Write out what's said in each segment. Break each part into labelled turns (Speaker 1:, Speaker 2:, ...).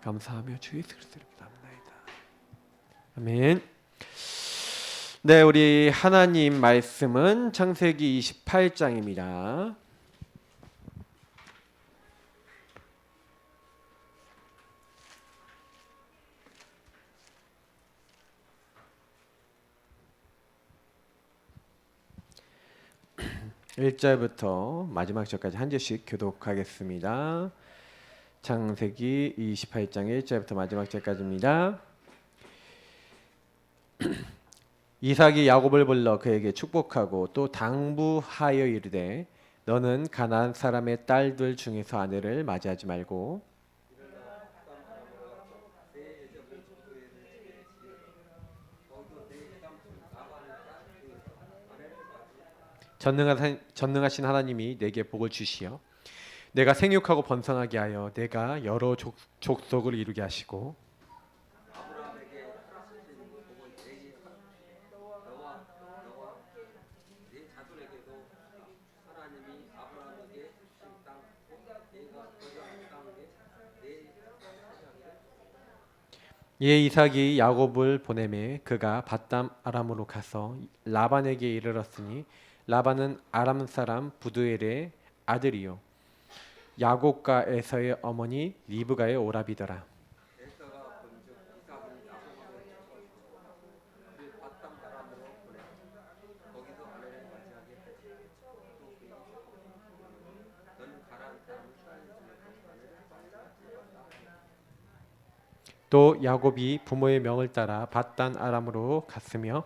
Speaker 1: 감사하며 주 예수 그리스도를 기도합나이다. 아멘. 네, 우리 하나님 말씀은 창세기 28장입니다. (1절부터) 마지막 절까지 한 절씩 교독하겠습니다. 창세기 28장 1절부터 마지막 절까지입니다. 이삭이 야곱을 불러 그에게 축복하고 또 당부하여 이르되 너는 가나안 사람의 딸들 중에서 아내를 맞이하지 말고 전능하신 하나님이 내게 복을 주시어 내가 생육하고 번성하게 하여 내가 여러 족속을 이루게 하시고 이에 이삭이 야곱을 보내매 그가 밧담 아람으로 가서 라반에게 이르렀으니 라반은 아람 사람 부두엘의 아들이요 야곱과 에서의 어머니 리브가의 오라비더라. 또 야곱이 부모의 명을 따라 밧단 아람으로 갔으며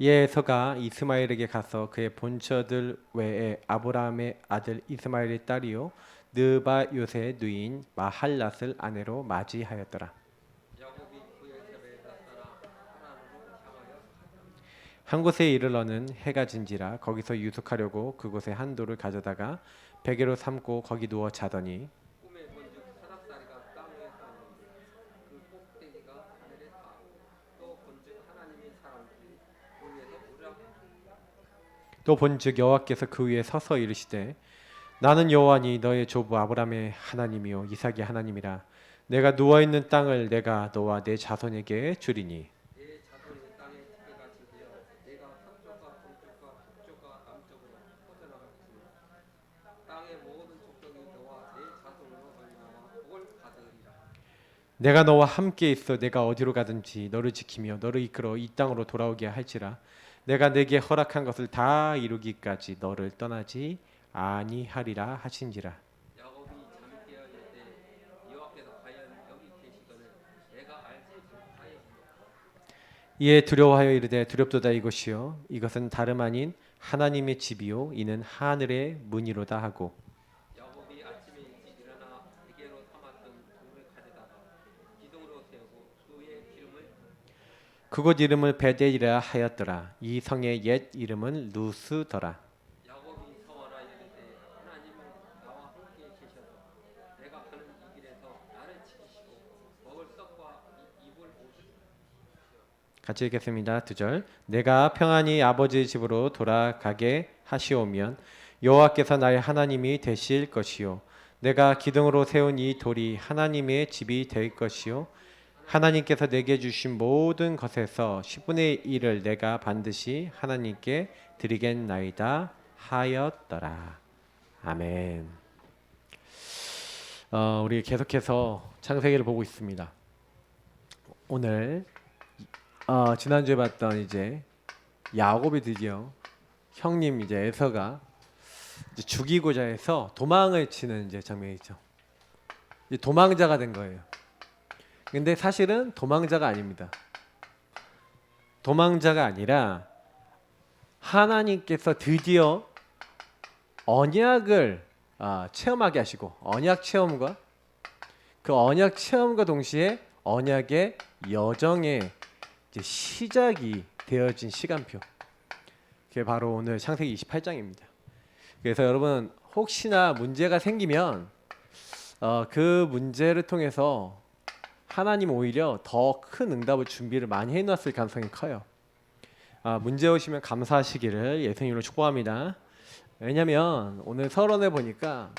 Speaker 1: 이에 에서가 이스마엘에게 가서 그의 본처들 외에 아브라함의 아들 이스마엘의 딸이요 느바요새의 누이인 마할랏을 아내로 맞이하였더라. 한 곳에 이르러는 해가 진지라 거기서 유숙하려고 그곳에 한 돌을 가져다가 베개로 삼고 거기 누워 자더니 또 본즉 여호와께서 그 위에 서서 이르시되 나는 여호와니 너의 조부 아브라함의 하나님이요 이삭의 하나님이라. 내가 누워 있는 땅을 내가 너와 내 자손에게 주리니 내가 너와 함께 있어 내가 어디로 가든지 너를 지키며 너를 이끌어 이 땅으로 돌아오게 할지라. 내가 내게 허락한 것을 다 이루기까지 너를 떠나지 아니하리라 하신지라. 이에 두려워하여 이르되 두렵도다 이것이요 이것은 다름 아닌 하나님의 집이요 이는 하늘의 문이로다 하고 그곳 이름을 베델이라 하였더라. 이 성의 옛 이름은 루스더라. 같이 읽겠습니다. 2절. 내가 평안히 아버지의 집으로 돌아가게 하시오면 여호와께서 나의 하나님이 되실 것이요 내가 기둥으로 세운 이 돌이 하나님의 집이 될 것이요 하나님께서 내게 주신 모든 것에서 10분의 1을 내가 반드시 하나님께 드리겠나이다 하였더라. 아멘. 우리 계속해서 창세기를 보고 있습니다. 오늘 지난주에 봤던 이제 야곱이 드디어 형님 이제 에서가 이제 죽이고자 해서 도망을 치는 이제 장면이죠. 이제 도망자가 된 거예요. 근데 사실은 도망자가 아닙니다. 도망자가 아니라 하나님께서 드디어 언약을 체험하게 하시고 언약 체험과 그 언약 체험과 동시에 언약의 여정의 이제 시작이 되어진 시간표. 그게 바로 오늘 창세기 28장입니다. 그래서 여러분 혹시나 문제가 생기면 그 문제를 통해서 하나님 오히려 더 큰 응답을 준비를 많이 해놨을 가능성이 커요. 문제 오시면 감사하시기를 예수님으로 축복합니다. 왜냐면 오늘 서론에 보니까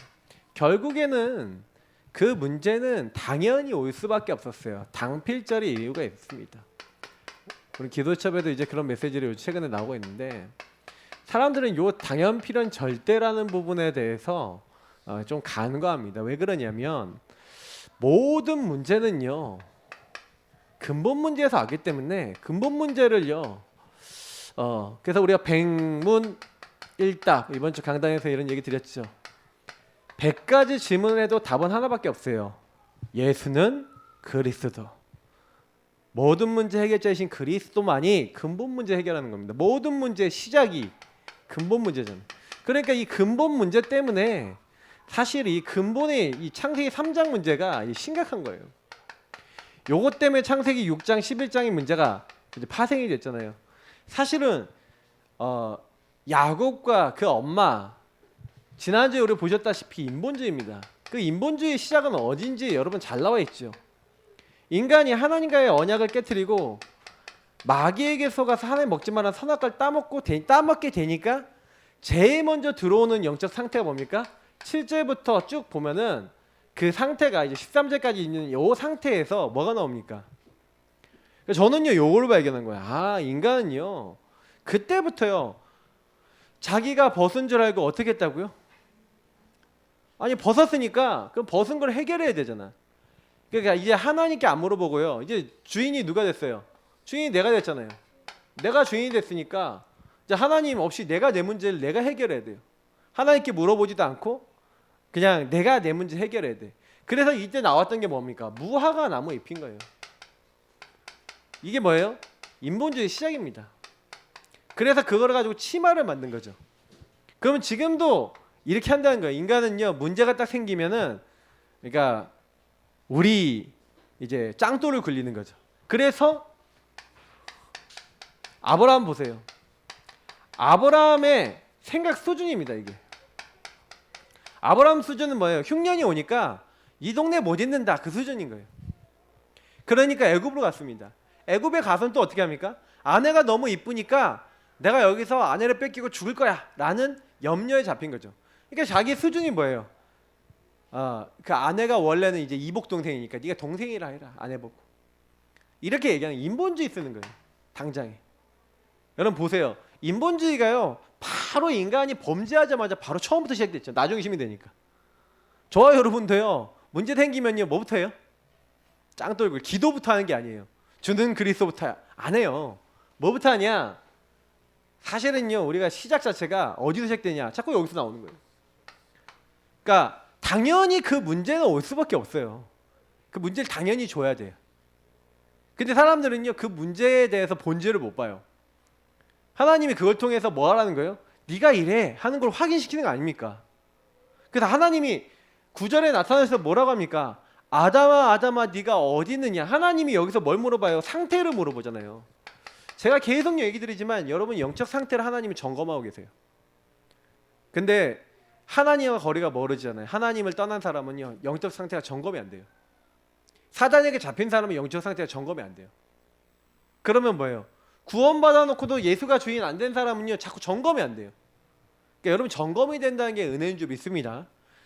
Speaker 1: 결국에는 그 문제는 당연히 올 수밖에 없었어요. 당필절의 이유가 있습니다. 우리 기도첩에도 이제 그런 메시지를 최근에 나오고 있는데, 사람들은 요 당연 필연 절대라는 부분에 대해서 좀 간과합니다. 왜 그러냐면 모든 문제는요 근본 문제에서 왔기 때문에 근본 문제를요 그래서 우리가 백문일답 이번 주 강단에서 이런 얘기 드렸죠. 100가지 질문을 해도 답은 하나밖에 없어요. 예수는 그리스도. 모든 문제 해결자이신 그리스도만이 근본 문제 해결하는 겁니다. 모든 문제의 시작이 근본 문제잖아요. 그러니까 이 근본 문제 때문에 사실 이 근본의 이 창세기 3장 문제가 심각한 거예요. 요것 때문에 창세기 6장 11장의 문제가 이제 파생이 됐잖아요. 사실은 야곱과 그 엄마, 지난주에 우리 보셨다시피 인본주의입니다. 그 인본주의 시작은 어딘지 여러분 잘 나와 있죠. 인간이 하나님과의 언약을 깨트리고 마귀에게 속아서 하나님 먹지 말라는 선악과를 따먹게 되니까 제일 먼저 들어오는 영적 상태가 뭡니까? 7절부터 쭉 보면은 그 상태가 이제 13절까지 있는 요 상태에서 뭐가 나옵니까? 저는요 요걸 발견한 거야. 아, 인간은요 그때부터요 자기가 벗은 줄 알고 어떻게 했다고요? 아니 벗었으니까 그 벗은 걸 해결해야 되잖아. 그러니까 이제 하나님께 안 물어보고요. 이제 주인이 누가 됐어요? 주인이 내가 됐잖아요. 내가 주인이 됐으니까 이제 하나님 없이 내가 내 문제를 내가 해결해야 돼요. 하나님께 물어보지도 않고 그냥 내가 내 문제 해결해야 돼. 그래서 이때 나왔던 게 뭡니까? 무화과 나무 잎인 거예요. 이게 뭐예요? 인본주의 시작입니다. 그래서 그거를 가지고 치마를 만든 거죠. 그러면 지금도 이렇게 한다는 거예요. 인간은요 문제가 딱 생기면은 그러니까 우리 이제 짱돌을 굴리는 거죠. 그래서 아브라함 보세요. 아브라함의 생각 수준입니다. 이게 아브라함 수준은 뭐예요? 흉년이 오니까 이 동네 못 있는다 그 수준인 거예요. 그러니까 애굽으로 갔습니다. 애굽에 가서는 또 어떻게 합니까? 아내가 너무 이쁘니까 내가 여기서 아내를 뺏기고 죽을 거야 라는 염려에 잡힌 거죠. 그러니까 자기 수준이 뭐예요? 그 아내가 원래는 이제 이복 동생이니까 네가 동생이라 해라 아내 보고 이렇게 얘기하는 인본주의 쓰는 거예요. 당장에 여러분 보세요. 인본주의가요 바로 인간이 범죄하자마자 바로 처음부터 시작됐죠. 나중심이 되니까. 저와 여러분도요 문제 생기면요 뭐부터 해요? 짱돌고 기도부터 하는 게 아니에요. 주는 그리스도부터 안 해요. 뭐부터 하냐? 사실은요 우리가 시작 자체가 어디서 시작되냐? 자꾸 여기서 나오는 거예요. 그러니까 당연히 그 문제는 올 수밖에 없어요. 그 문제를 당연히 줘야 돼요. 근데 사람들은요 그 문제에 대해서 본질을 못 봐요. 하나님이 그걸 통해서 뭐 하라는 거예요? 네가 이래 하는 걸 확인시키는 거 아닙니까? 그래서 하나님이 9절에 나타나서 뭐라고 합니까? 아담아 네가 어디 있느냐? 하나님이 여기서 뭘 물어봐요? 상태를 물어보잖아요. 제가 계속 얘기 드리지만 여러분 영적 상태를 하나님이 점검하고 계세요. 근데 하나님과 거리가 멀어지잖아요. 하나님을 떠난 사람은요 영적 상태가 점검이 안 돼요. 사단에게 잡힌 사람은 영적 상태가 점검이 안 돼요. 그러면 뭐예요? 구원받아 놓고도 예수가 주인 안 된 사람은요 자꾸 점검이 안 돼요. 그러니까 여러분 점검이 된다는 게 은혜인 줄 믿습니다.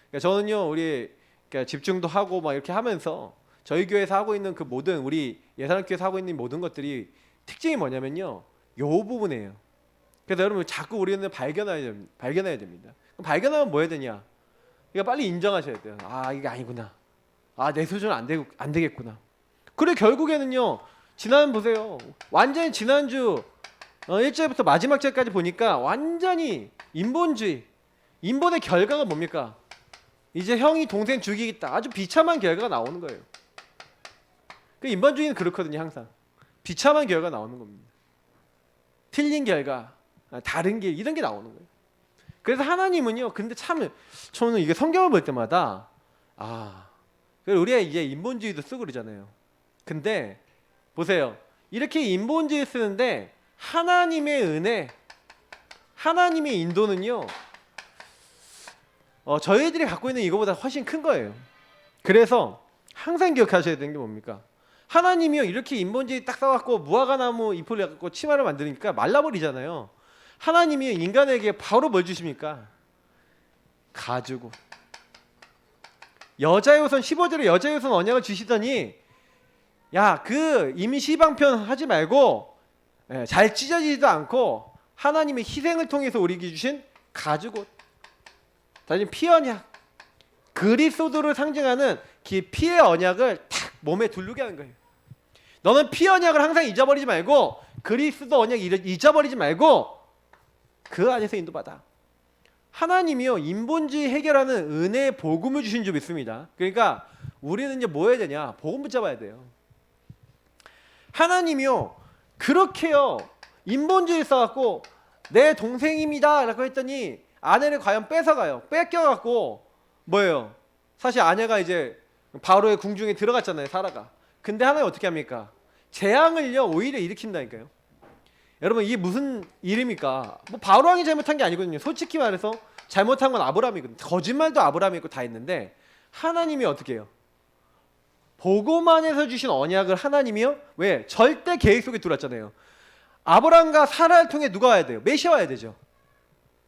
Speaker 1: 그러니까 저는요 우리 그러니까 집중도 하고 막 이렇게 하면서 저희 교회에서 하고 있는 그 모든 우리 예산교회에서 하고 있는 모든 것들이 특징이 뭐냐면요 요 부분이에요. 그래서 여러분 자꾸 우리는 발견해야 됩니다. 그럼 발견하면 뭐 해야 되냐? 그러니까 빨리 인정하셔야 돼요. 아 이게 아니구나. 아 내 수준은 안 되겠구나. 그래 결국에는요 지난 보세요. 완전히 지난주 1절부터 마지막 절까지 보니까 완전히 인본주의. 인본의 결과가 뭡니까? 이제 형이 동생 죽이겠다. 아주 비참한 결과가 나오는 거예요. 그 인본주의는 그렇거든요. 항상 비참한 결과가 나오는 겁니다. 틀린 결과, 다른 길 이런 게 나오는 거예요. 그래서 하나님은요. 근데 참 저는 이게 성경을 볼 때마다 우리가 이제 인본주의도 쓰고 그러잖아요. 근데 보세요. 이렇게 인본주의 쓰는데 하나님의 은혜, 하나님의 인도는요. 저희들이 갖고 있는 이거보다 훨씬 큰 거예요. 그래서 항상 기억하셔야 되는 게 뭡니까? 하나님이요 이렇게 인본주의 딱 써갖고 무화과나무 잎을 갖고 치마를 만드니까 말라버리잖아요. 하나님이 인간에게 바로 뭘 주십니까? 가죽옷. 여자의 옷은 15절에 여자의 옷은 언약을 주시더니 야, 그 임시방편 하지 말고 잘 찢어지지도 않고 하나님의 희생을 통해서 우리에게 주신 가죽옷. 다시 피 언약. 그리스도를 상징하는 피의 언약을 탁 몸에 두르게 하는 거예요. 너는 피 언약을 항상 잊어버리지 말고 그리스도 언약 잊어버리지 말고 그 안에서 인도받아. 하나님이요 인본주의 해결하는 은혜의 복음을 주신 줄 믿습니다. 그러니까 우리는 이제 뭐 해야 되냐? 복음 붙잡아야 돼요. 하나님이요 그렇게요 인본주의 써갖고 내 동생입니다 라고 했더니 아내를 과연 뺏어가요. 뺏겨갖고 뭐예요? 사실 아내가 이제 바로의 궁중에 들어갔잖아요. 사라가. 근데 하나님 어떻게 합니까? 재앙을요 오히려 일으킨다니까요. 여러분 이게 무슨 일입니까? 뭐 바로 왕이 잘못한 게 아니거든요. 솔직히 말해서 잘못한 건 아브라함이거든요. 거짓말도 아브라함이고 다 했는데 하나님이 어떻게 해요? 복음 안에서 주신 언약을 하나님이요? 왜? 절대 계획 속에 들어왔잖아요. 아브라함과 사라를 통해 누가 와야 돼요? 메시아 와야 되죠.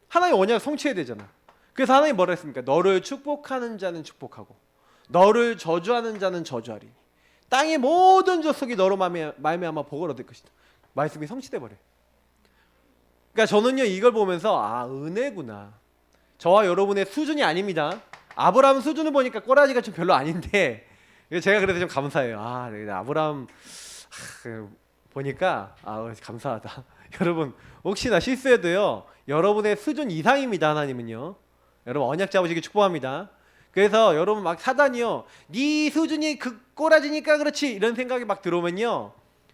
Speaker 1: 하나님 언약을 성취해야 되잖아. 그래서 하나님 뭐라 했습니까? 너를 축복하는 자는 축복하고 너를 저주하는 자는 저주하리니 땅의 모든 족속이 너로 말미암아 복을 얻을 것이다. 말씀이 성취돼 버려요. 그러니까 저는요 이걸 보면서 아 은혜구나. 저와 여러분의 수준이 아닙니다. 아브라함 수준을 보니까 꼬라지가 좀 별로 아닌데 제가 그래서 좀 감사해요. 아 아브라함 보니까 아 감사하다. 여러분 혹시나 실수해도요 여러분의 수준 이상입니다. 하나님은요. 여러분 언약 잡으시기 축복합니다. 그래서 여러분 막 사단이요 네 수준이 그 꼬라지니까 그렇지 이런 생각이 막 들어오면요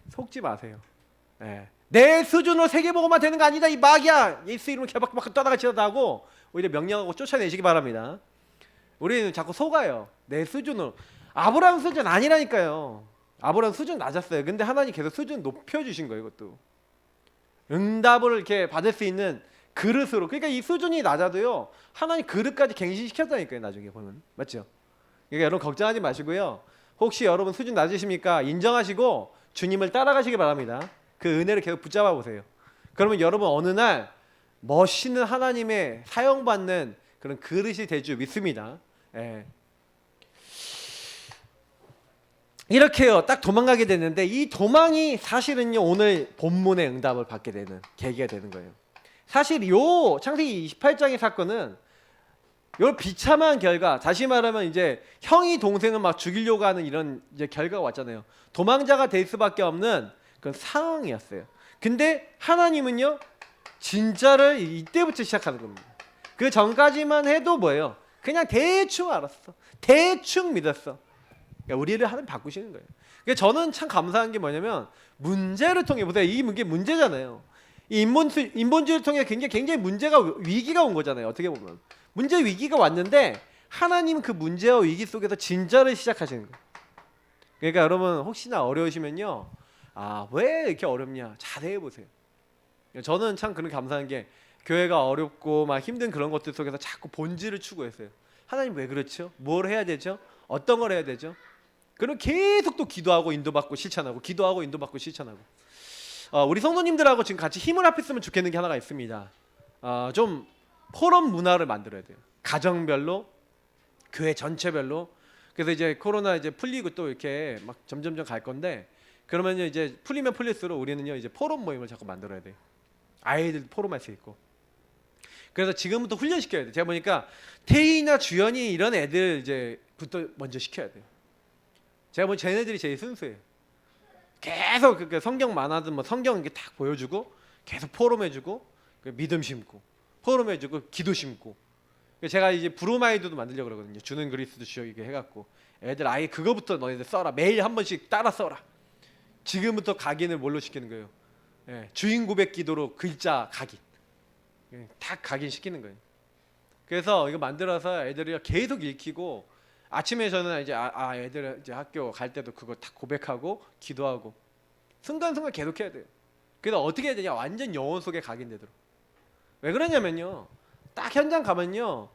Speaker 1: 속지 마세요. 네. 내 수준으로 세계보고만 되는 거 아니다 이 마귀야. 예수 이름으로 개박박 떠나가치다 하고 오히려 명령하고 쫓아내시기 바랍니다. 우리는 자꾸 속아요. 내 수준으로. 아브라함 수준 아니라니까요. 아브라함 수준 낮았어요. 근데 하나님 계속 수준 높여주신 거예요. 이것도 응답을 이렇게 받을 수 있는 그릇으로. 그러니까 이 수준이 낮아도요 하나님 그릇까지 갱신시켰다니까요. 나중에 보면 맞죠? 그러니까 여러분 걱정하지 마시고요. 혹시 여러분 수준 낮으십니까? 인정하시고 주님을 따라가시기 바랍니다. 그 은혜를 계속 붙잡아 보세요. 그러면 여러분 어느 날 멋있는 하나님의 사용받는 그런 그릇이 될 줄 믿습니다. 예. 이렇게요 딱 도망가게 됐는데 이 도망이 사실은요 오늘 본문의 응답을 받게 되는 계기가 되는 거예요. 사실 요 창세기 28장의 사건은 요 비참한 결과, 다시 말하면 이제 형이 동생을 막 죽이려고 하는 이런 이제 결과가 왔잖아요. 도망자가 될 수밖에 없는 그런 상황이었어요. 근데 하나님은요 진짜를 이때부터 시작하는 겁니다. 그 전까지만 해도 뭐예요? 그냥 대충 알았어, 대충 믿었어. 그러니까 우리를 하나님 바꾸시는 거예요. 그러니까 저는 참 감사한 게 뭐냐면 문제를 통해 보세요. 이게 문제잖아요. 이 인본주의를 통해 굉장히 문제가 위기가 온 거잖아요. 어떻게 보면 문제 위기가 왔는데 하나님 그 문제와 위기 속에서 진짜를 시작하시는 거예요. 그러니까 여러분 혹시나 어려우시면요, 아 왜 이렇게 어렵냐 자세히 보세요. 저는 참 그런 감사한 게 교회가 어렵고 막 힘든 그런 것들 속에서 자꾸 본질을 추구했어요. 하나님 왜 그렇죠? 뭘 해야 되죠? 어떤 걸 해야 되죠? 그럼 계속 또 기도하고 인도받고 실천하고 기도하고 인도받고 실천하고. 우리 성도님들하고 지금 같이 힘을 합했으면 좋겠는 게 하나가 있습니다. 좀 포럼 문화를 만들어야 돼요. 가정별로, 교회 전체별로. 그래서 이제 코로나 이제 풀리고 또 이렇게 막 점점점 갈 건데, 그러면 이제 풀리면 풀릴수록 우리는요 이제 포럼 모임을 자꾸 만들어야 돼요. 아이들 포럼할 수 있고. 그래서 지금부터 훈련시켜야 돼요. 제가 보니까 태희나 주연이 이런 애들 이제부터 먼저 시켜야 돼요. 제가 보니 쟤네들이 제일 순수해요. 계속 그 성경 만화든 뭐 성경 이렇게 딱 보여주고 계속 포럼해주고 믿음 심고 포럼해주고 기도 심고. 제가 이제 부르마이드도 만들려고 그러거든요. 주는 그리스도 주여 이게 해갖고 애들 아예 그거부터 너희들 써라. 매일 한 번씩 따라 써라. 지금부터 각인을 뭘로 시키는 거예요? 주인 고백 기도로 글자 각인. 다 각인시키는 거예요. 그래서 이거 만들어서 애들이 계속 읽히고, 아침에 저는 이제 애들 이제 학교 갈 때도 그거 다 고백하고 기도하고 순간순간 계속 해야 돼요. 그래서 어떻게 해야 되냐? 완전 영혼 속에 각인되도록. 왜 그러냐면요, 딱 현장 가면요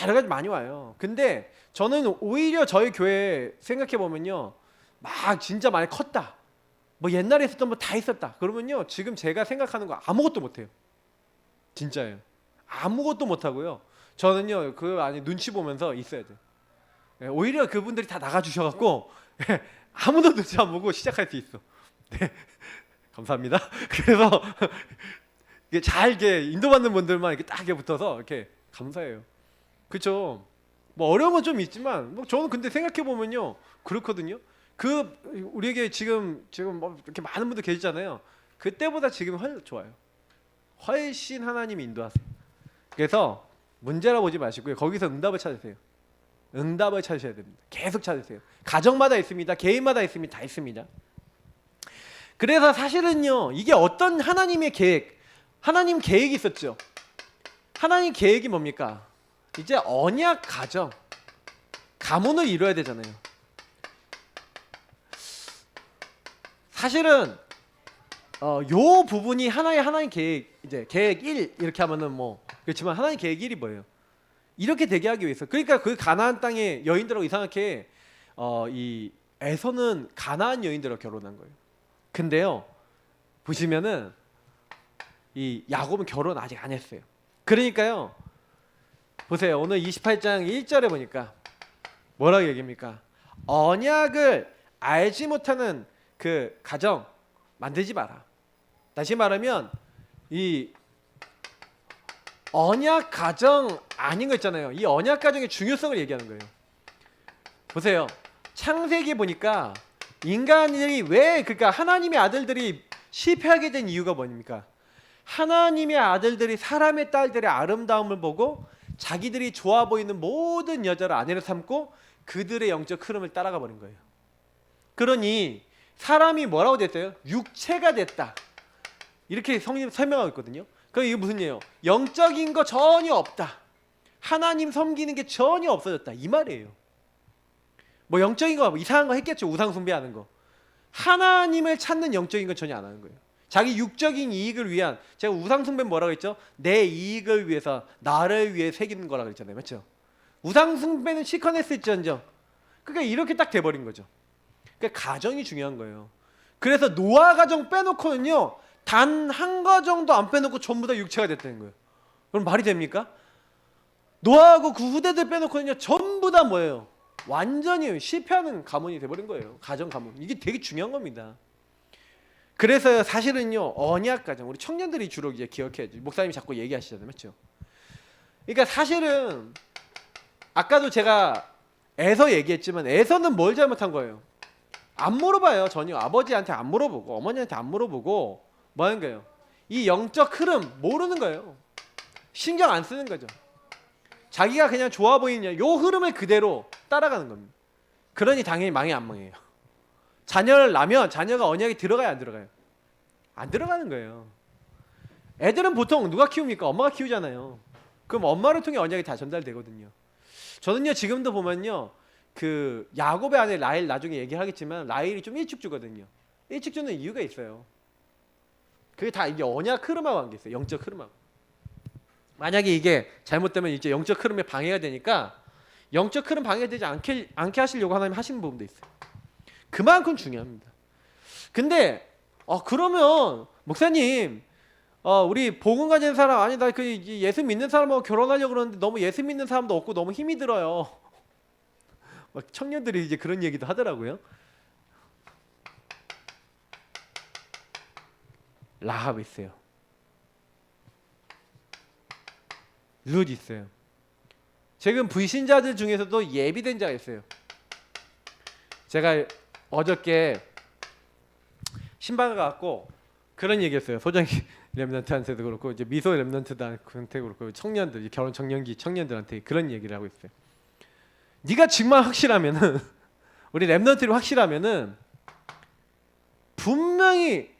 Speaker 1: 여러 가지 많이 와요. 근데 저는 오히려 저희 교회 생각해 보면요, 막 진짜 많이 컸다, 뭐 옛날에 있었던 뭐 다 있었다 그러면요, 지금 제가 생각하는 거 아무것도 못해요. 진짜예요. 아무것도 못하고요, 저는요 그 안에 눈치 보면서 있어야 돼요. 예, 오히려 그분들이 다 나가주셔갖고 아무도 눈치 안 보고 시작할 수 있어. 네, 감사합니다. 그래서 이게 잘 이렇게 인도받는 분들만 이렇게 딱 이렇게 붙어서 이렇게 감사해요. 그렇죠. 뭐 어려운 건 좀 있지만 뭐 저는 근데 생각해 보면요 그렇거든요. 그 우리에게 지금 뭐 이렇게 많은 분들 계시잖아요. 그때보다 지금 훨씬 좋아요. 훨씬 하나님이 인도하세요. 그래서 문제라 보지 마시고요. 거기서 응답을 찾으세요. 응답을 찾으셔야 됩니다. 계속 찾으세요. 가정마다 있습니다. 개인마다 있습니다. 다 있습니다. 그래서 사실은요 이게 어떤 하나님의 계획, 하나님 계획이 있었죠. 하나님 계획이 뭡니까? 이제 언약 가정, 가문을 이루어야 되잖아요. 사실은 요 부분이 하나님 계획, 이제 계획 1 이렇게 하면은 뭐 그렇지만 하나님 계획 1이 뭐예요? 이렇게 되게 하기 위해서. 그러니까 그 가나안 땅의 여인들하고 이상하게 이 에서는 가나안 여인들하고 결혼한 거예요. 근데요 보시면은 이 야곱은 결혼 아직 안 했어요. 그러니까요 보세요. 오늘 28장 1절에 보니까 뭐라고 얘기합니까? 언약을 알지 못하는 그 가정 만들지 마라. 다시 말하면 이 언약 가정 아닌 거 있잖아요. 이 언약 가정의 중요성을 얘기하는 거예요. 보세요. 창세기 보니까 인간들이 왜 그러니까 하나님의 아들들이 실패하게 된 이유가 뭡니까? 하나님의 아들들이 사람의 딸들의 아름다움을 보고 자기들이 좋아 보이는 모든 여자를 아내로 삼고 그들의 영적 흐름을 따라가 버린 거예요. 그러니 사람이 뭐라고 됐어요? 육체가 됐다. 이렇게 성경 설명하고 있거든요. 그럼 이게 무슨 얘기예요? 영적인 거 전혀 없다. 하나님 섬기는 게 전혀 없어졌다. 이 말이에요. 뭐 영적인 거 이상한 거 했겠죠. 우상 숭배하는 거. 하나님을 찾는 영적인 건 전혀 안 하는 거예요. 자기 육적인 이익을 위한, 제가 우상 숭배는 뭐라고 했죠? 내 이익을 위해서 나를 위해 새기는 거라고 했잖아요. 맞죠? 우상 숭배는 시커냈을지언정. 그러니까 이렇게 딱 돼버린 거죠. 그러니까 가정이 중요한 거예요. 그래서 노아 가정 빼놓고는요 단 한 가정도 안 빼놓고 전부 다 육체가 됐다는 거예요. 그럼 말이 됩니까? 노아하고 그 후대들 빼놓고는요 전부 다 뭐예요? 완전히 실패하는 가문이 돼버린 거예요. 가정 가문. 이게 되게 중요한 겁니다. 그래서 사실은요 언약 가정, 우리 청년들이 주로 이제 기억해야지. 목사님이 자꾸 얘기하시잖아요. 맞죠? 그러니까 사실은 아까도 제가 에서 얘기했지만 에서는 뭘 잘못한 거예요? 안 물어봐요. 전혀 아버지한테 안 물어보고 어머니한테 안 물어보고 뭐 하는 거예요? 이 영적 흐름 모르는 거예요. 신경 안 쓰는 거죠. 자기가 그냥 좋아 보이는 요 흐름을 그대로 따라가는 겁니다. 그러니 당연히 망해 안 망해요. 자녀를 낳으면 자녀가 언약에 들어가요 안 들어가요? 안 들어가는 거예요. 애들은 보통 누가 키웁니까? 엄마가 키우잖아요. 그럼 엄마를 통해 언약이 다 전달되거든요. 저는요 지금도 보면요 그 야곱의 아내 라헬 나중에 얘기하겠지만 라헬이 좀 일찍 주거든요. 일찍 주는 이유가 있어요. 그게 다 이게 언약 흐름하고 관계 있어요. 영적 흐름하고. 만약에 이게 잘못되면 이제 영적 흐름에 방해가 되니까 영적 흐름 방해되지 않게 하시려고 하나님 하시는 부분도 있어요. 그만큼 중요합니다. 근데 그러면 목사님 우리 복음 가진 사람 아니 나 그 예수 믿는 사람하고 결혼하려고 그러는데 너무 예수 믿는 사람도 없고 너무 힘이 들어요. 막 청년들이 이제 그런 얘기도 하더라고요. 라합 있어요. 룻 있어요. 지금 불신자들 중에서도 예비된 자가 있어요. 제가 어저께 신방을 갖고 그런 얘기했어요. 소정이 렘넌트한테도 그렇고 이제 미소 렘넌트한테 그렇고 청년들 결혼 청년기 청년들한테 그런 얘기를 하고 있어요. 네가 정말 확실하면은 우리 렘넌트를 확실하면은 분명히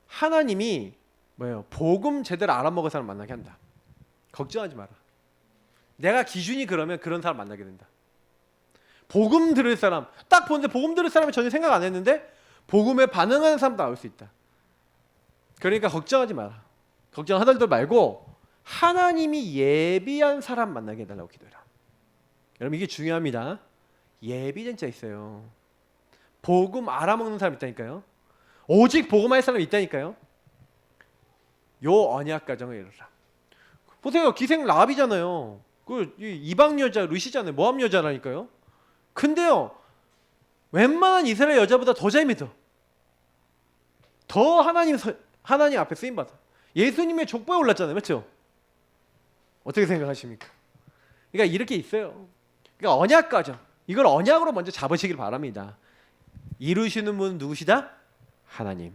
Speaker 1: 하나님이 뭐예요? 복음 제대로 알아먹은 사람 만나게 한다. 걱정하지 마라. 내가 기준이 그러면 그런 사람 만나게 된다. 복음 들을 사람 딱 보는데 복음 들을 사람이 전혀 생각 안 했는데 복음에 반응하는 사람도 나올 수 있다. 그러니까 걱정하지 마라. 걱정하들도 말고 하나님이 예비한 사람 만나게 해달라고 기도해라. 여러분 이게 중요합니다. 예비된 자 있어요. 복음 알아먹는 사람 있다니까요. 오직 복음할 사람 있다니까요. 요 언약 가정을 이루라. 보세요. 기생 라합이잖아요. 그 이방 여자 르시잖아요. 모함 여자라니까요. 근데요, 웬만한 이스라엘 여자보다 더 잘 믿어. 더 하나님 앞에 쓰임 받아. 예수님의 족보에 올랐잖아요, 맞죠? 어떻게 생각하십니까? 그러니까 이렇게 있어요. 그러니까 언약 가정, 이걸 언약으로 먼저 잡으시길 바랍니다. 이루시는 분 누구시다? 하나님.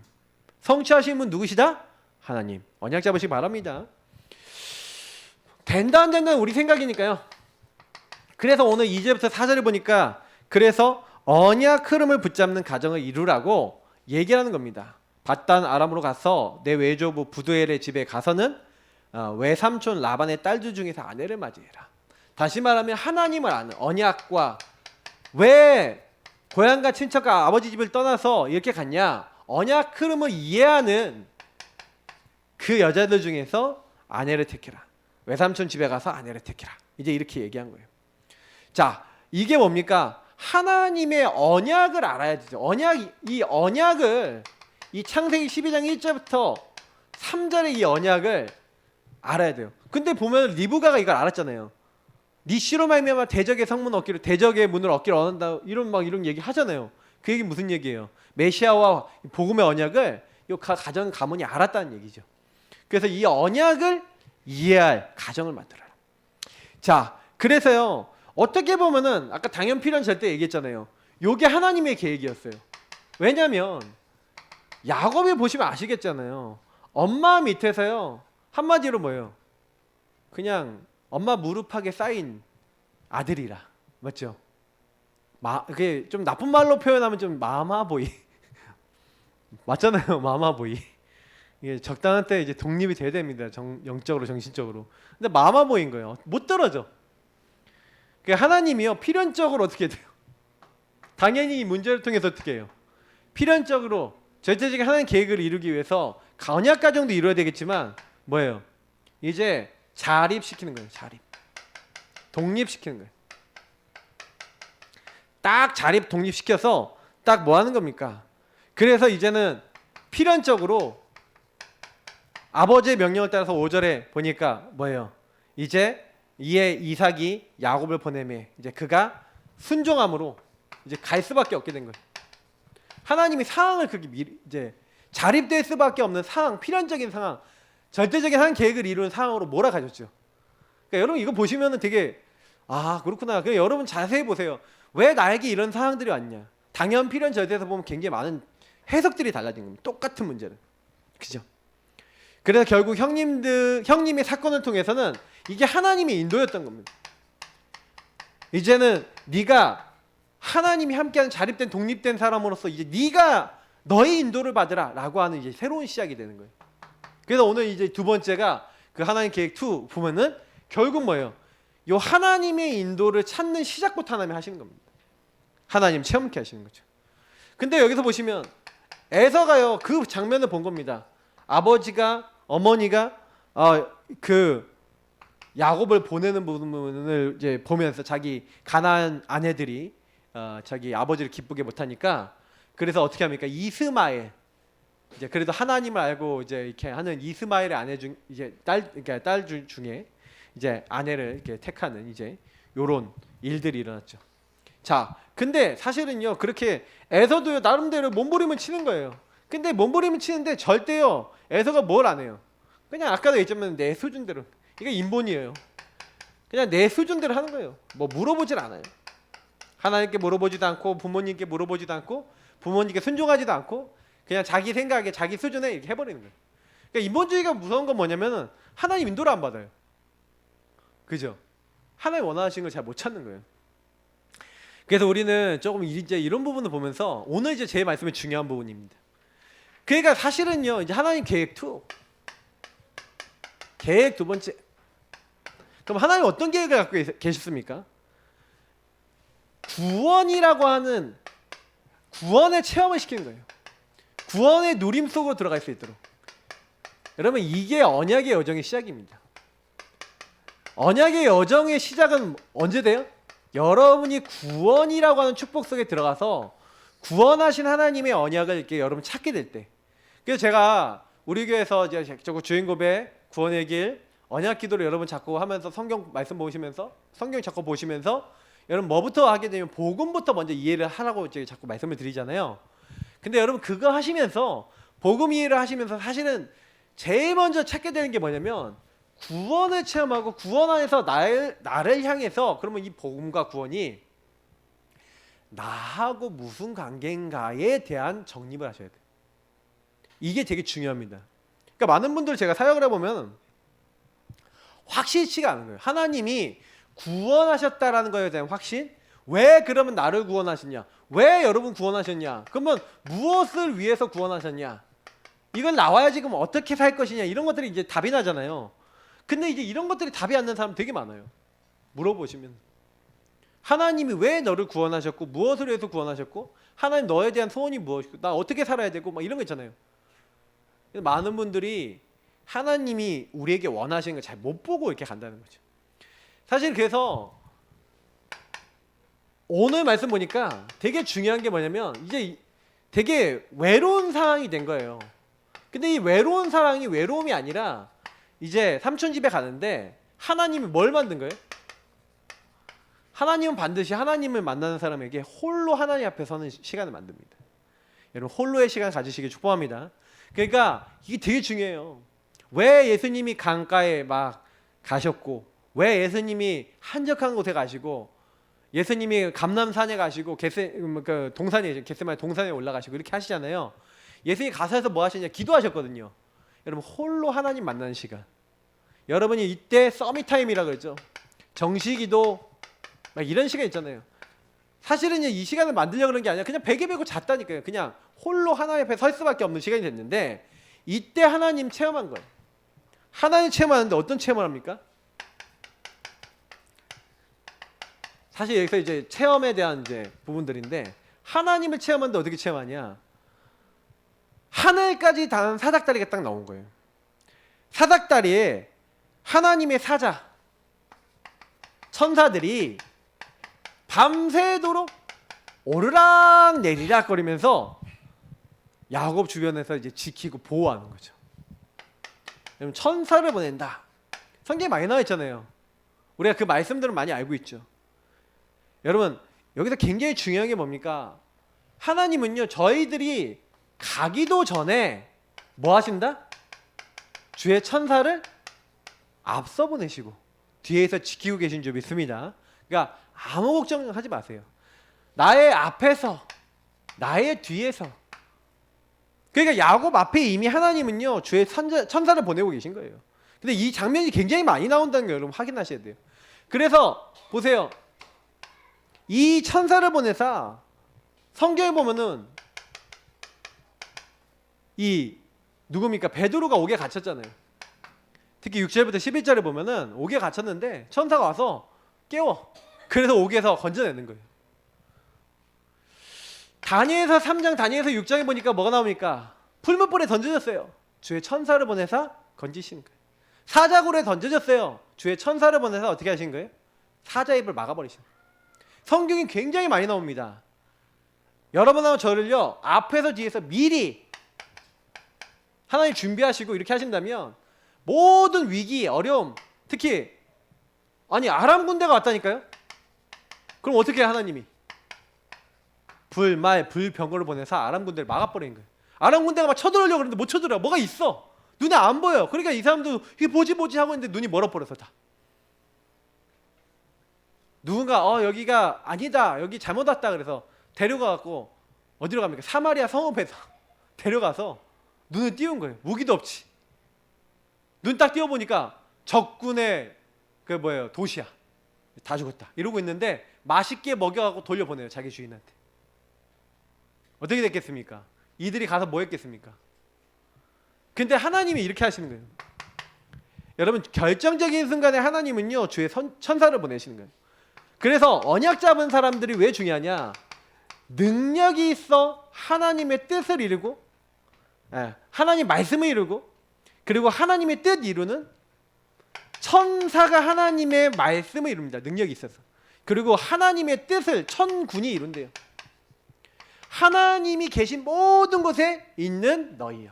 Speaker 1: 성취하시는 분 누구시다? 하나님. 언약 잡으시기 바랍니다. 된다 안 된다는 우리 생각이니까요. 그래서 오늘 2절부터 4절을 보니까 그래서 언약 흐름을 붙잡는 가정을 이루라고 얘기하는 겁니다. 밧단 아람으로 가서 내 외조부 부두엘의 집에 가서는 외삼촌 라반의 딸들 중에서 아내를 맞이해라. 다시 말하면 하나님을 아는 언약과, 왜 고향과 친척과 아버지 집을 떠나서 이렇게 갔냐? 언약 흐름을 이해하는 그 여자들 중에서 아내를 택해라. 외삼촌 집에 가서 아내를 택해라. 이제 이렇게 얘기한 거예요. 자, 이게 뭡니까? 하나님의 언약을 알아야 되죠. 이 언약을, 이 창세기 12장 1절부터 3절의 이 언약을 알아야 돼요. 근데 보면 리브가가 이걸 알았잖아요. 네 씨로 말미암아 대적의 성문 얻기를, 대적의 문을 얻기를 원한다, 이런 얘기 하잖아요. 그 얘기 무슨 얘기예요? 메시아와 복음의 언약을 이 가정 가문이 알았다는 얘기죠. 그래서 이 언약을 이해할 가정을 만들어라. 자, 그래서요, 어떻게 보면은 아까 당연 필연 절대 얘기했잖아요. 요게 하나님의 계획이었어요. 왜냐면 야곱이 보시면 아시겠잖아요. 엄마 밑에서요, 한마디로 뭐예요? 그냥 엄마 무릎팍에 쌓인 아들이라. 맞죠? 그게 좀 나쁜 말로 표현하면 좀 마마보이. 맞잖아요, 마마보이. 이게 적당한 때 이제 독립이 돼야 됩니다. 영적으로, 정신적으로. 근데 마마보이인 거예요. 못 떨어져. 하나님이요, 필연적으로 어떻게 돼요? 당연히 이 문제를 통해서 어떻게 해요? 필연적으로 절대적인 하나님 계획을 이루기 위해서 언약 가정도 이루어야 되겠지만 뭐예요? 이제 자립시키는 거예요. 자립. 독립시키는 거예요. 딱 자립 독립시켜서 딱 뭐 하는 겁니까? 그래서 이제는 필연적으로 아버지의 명령을 따라서 5절에 보니까 뭐예요? 이제 이에 이삭이 야곱을 보내매 이제 그가 순종함으로 이제 갈 수밖에 없게 된 거예요. 하나님이 상황을 그렇게 이제 자립될 수밖에 없는 상황, 필연적인 상황, 절대적인 한 계획을 이루는 상황으로 몰아가셨죠. 그러니까 여러분 이거 보시면은 되게 그렇구나. 그러니까 여러분 자세히 보세요. 왜 나에게 이런 상황들이 왔냐? 당연, 필연, 절대에서 보면 굉장히 많은 해석들이 달라진 겁니다. 똑같은 문제는, 그죠? 그래서 결국 형님의 사건을 통해서는 이게 하나님의 인도였던 겁니다. 이제는 네가 하나님이 함께하는 자립된 독립된 사람으로서 이제 네가 너의 인도를 받으라라고 하는 이제 새로운 시작이 되는 거예요. 그래서 오늘 이제 두 번째가 그 하나님 계획 2 보면은 결국 뭐예요? 요 하나님의 인도를 찾는 시작부터 하나님이 하시는 겁니다. 하나님 체험케 하시는 거죠. 근데 여기서 보시면 에서가요, 그 장면을 본 겁니다. 아버지가, 어머니가 그 야곱을 보내는 부분을 이제 보면서 자기 가나안 아내들이 자기 아버지를 기쁘게 못하니까 그래서 어떻게 합니까? 이스마엘, 이제 그래도 하나님을 알고 이제 이렇게 하는 이스마엘의 아내 중 이제 그러니까 딸 중에 이제 아내를 이렇게 택하는 이제 요런 일들이 일어났죠. 자, 근데 사실은요, 그렇게 에서도요 나름대로 몸부림을 치는 거예요. 근데 몸부림을 치는데 절대요 에서가 뭘 안 해요. 그냥 아까도 얘기했지만 내 수준대로, 이게 인본이에요. 그냥 내 수준대로 하는 거예요. 뭐 물어보질 않아요. 하나님께 물어보지도 않고 부모님께 물어보지도 않고 부모님께 순종하지도 않고 그냥 자기 생각에 자기 수준에 이렇게 해버리는 거예요. 그러니까 인본주의가 무서운 건 뭐냐면은 하나님 인도를 안 받아요. 그죠? 하나님 원하시는 걸 잘 못 찾는 거예요. 그래서 우리는 조금 이제 이런 부분을 보면서 오늘 이제 제 말씀이 중요한 부분입니다. 그러니까 사실은요, 이제 하나님 계획 2, 계획 두 번째. 그럼 하나님 어떤 계획을 갖고 계셨습니까? 구원이라고 하는 구원의 체험을 시키는 거예요. 구원의 누림 속으로 들어갈 수 있도록. 여러분, 이게 언약의 여정의 시작입니다. 언약의 여정의 시작은 언제 돼요? 여러분이 구원이라고 하는 축복 속에 들어가서 구원하신 하나님의 언약을 이렇게 여러분 찾게 될 때. 그래서 제가 우리 교회에서 이제 주인고백 구원의 길 언약 기도를 여러분 자꾸 하면서 성경 말씀 보시면서 성경 자꾸 보시면서 여러분 뭐부터 하게 되면 복음부터 먼저 이해를 하라고 제가 자꾸 말씀을 드리잖아요. 근데 여러분 그거 하시면서 복음 이해를 하시면서 사실은 제일 먼저 찾게 되는 게 뭐냐면 구원을 체험하고 구원 안에서 나를 향해서 그러면 이 복음과 구원이 나하고 무슨 관계인가에 대한 정립을 하셔야 돼요. 이게 되게 중요합니다. 그러니까 많은 분들 제가 사역을 해보면 확실치가 않은 거예요. 하나님이 구원하셨다라는 거에 대한 확신. 왜 그러면 나를 구원하셨냐? 왜 여러분 구원하셨냐? 그러면 무엇을 위해서 구원하셨냐? 이걸 나와야지 그럼 어떻게 살 것이냐? 이런 것들이 이제 답이 나잖아요. 근데 이제 이런 것들이 답이 안 나는 사람 되게 많아요. 물어보시면 하나님이 왜 너를 구원하셨고 무엇을 위해서 구원하셨고 하나님 너에 대한 소원이 무엇이고 나 어떻게 살아야 되고 막 이런 거 있잖아요. 많은 분들이 하나님이 우리에게 원하시는 걸 잘 못 보고 이렇게 간다는 거죠. 사실 그래서 오늘 말씀 보니까 되게 중요한 게 뭐냐면 이제 되게 외로운 상황이 된 거예요. 근데 이 외로운 상황이 외로움이 아니라 이제 삼촌 집에 가는데 하나님이 뭘 만든 거예요? 하나님은 반드시 하나님을 만나는 사람에게 홀로 하나님 앞에 서는 시간을 만듭니다. 여러분 홀로의 시간 가지시길 축복합니다. 그러니까 이게 되게 중요해요. 왜 예수님이 강가에 막 가셨고 왜 예수님이 한적한 곳에 가시고 예수님이 감람산에 가시고 동산에 겟세마네 동산에 올라가시고 이렇게 하시잖아요. 예수님이 가서서 뭐 하시냐? 기도하셨거든요. 여러분 홀로 하나님 만나는 시간. 여러분이 이때 서밋타임이라 그러죠. 정시기도 막 이런 시간 있잖아요. 사실은 이 시간을 만들려고 그런 게 아니라 그냥 베개 베고 잤다니까요. 그냥 홀로 하나님 앞에 설 수밖에 없는 시간이 됐는데 이때 하나님 체험한 거예요. 하나님 체험하는데 어떤 체험을 합니까? 사실 여기서 이제 체험에 대한 이제 부분들인데 하나님을 체험하는데 어떻게 체험하냐? 하늘까지 닿은 사닥다리가 딱 나온 거예요. 사닥다리에 하나님의 사자 천사들이 밤새도록 오르락 내리락 거리면서 야곱 주변에서 이제 지키고 보호하는 거죠. 여러분 천사를 보낸다. 성경에 많이 나와 있잖아요. 우리가 그 말씀들은 많이 알고 있죠. 여러분 여기서 굉장히 중요한 게 뭡니까? 하나님은요 저희들이 가기도 전에 뭐 하신다? 주의 천사를 앞서 보내시고 뒤에서 지키고 계신 줄 믿습니다. 그러니까 아무 걱정하지 마세요. 나의 앞에서 나의 뒤에서. 그러니까 야곱 앞에 이미 하나님은요 주의 천사를 보내고 계신 거예요. 근데 이 장면이 굉장히 많이 나온다는 거 여러분 확인하셔야 돼요. 그래서 보세요. 이 천사를 보내사 성경에 보면은 이 누굽니까? 베드로가 옥에 갇혔잖아요. 특히 6절부터 11절에 보면은 옥에 갇혔는데 천사가 와서 깨워. 그래서 옥에서 건져내는 거예요. 다니엘서 3장 다니엘서 6장에 보니까 뭐가 나옵니까? 풀무불에 던져졌어요. 주의 천사를 보내사 건지시는 거예요. 사자굴에 던져졌어요. 주의 천사를 보내사 어떻게 하신 거예요? 사자 입을 막아버리시는 거예요. 성경이 굉장히 많이 나옵니다. 여러분하고 저를요 앞에서 뒤에서 미리 하나님 준비하시고 이렇게 하신다면 모든 위기, 어려움, 특히 아니 아람 군대가 왔다니까요. 그럼 어떻게 해요 하나님이? 불, 말, 불병거를 보내서 아람 군대를 막아버리는 거예요. 아람 군대가 막 쳐들어오려고 그러는데 못 쳐들어요. 뭐가 있어. 눈에 안 보여. 그러니까 이 사람도 이게 보지 하고 있는데 눈이 멀어버려서 다. 누군가 여기가 아니다. 여기 잘못 왔다 그래서 데려가갖고 어디로 갑니까? 사마리아 성읍에서 데려가서 눈을 띄운 거예요. 무기도 없지. 눈 딱 띄워보니까 적군의 도시야. 다 죽었다. 이러고 있는데 맛있게 먹여갖고 돌려보내요. 자기 주인한테. 어떻게 됐겠습니까? 이들이 가서 뭐 했겠습니까? 근데 하나님이 이렇게 하시는 거예요. 여러분 결정적인 순간에 하나님은요 주의 천사를 보내시는 거예요. 그래서 언약 잡은 사람들이 왜 중요하냐? 능력이 있어 하나님의 뜻을 이루고 하나님 말씀을 이루고 그리고 하나님의 뜻 이루는 천사가 하나님의 말씀을 이룹니다. 능력이 있어서. 그리고 하나님의 뜻을 천군이 이룬대요. 하나님이 계신 모든 곳에 있는 너희여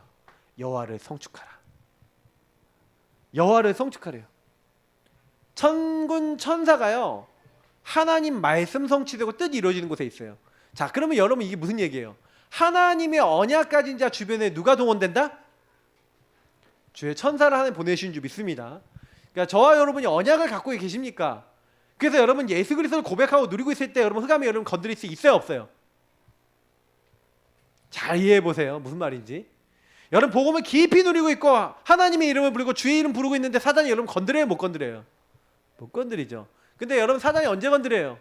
Speaker 1: 여호와를 성축하라. 여호와를 성축하래요. 천군 천사가요 하나님 말씀 성취되고 뜻이 이루어지는 곳에 있어요. 자, 그러면 여러분 이게 무슨 얘기예요? 하나님의 언약 가진 자 주변에 누가 동원된다? 주의 천사를 하나님 보내신 줄 믿습니다. 그러니까 저와 여러분이 언약을 갖고 계십니까? 그래서 여러분 예수 그리스도를 고백하고 누리고 있을 때 여러분 흑암이 여러분 건드릴 수 있어요, 없어요? 잘 이해해 보세요. 무슨 말인지. 여러분 복음을 깊이 누리고 있고 하나님의 이름을 부르고 주의 이름 부르고 있는데 사단이 여러분 건드려요, 못 건드려요? 못 건드리죠. 근데 여러분 사단이 언제 건드려요?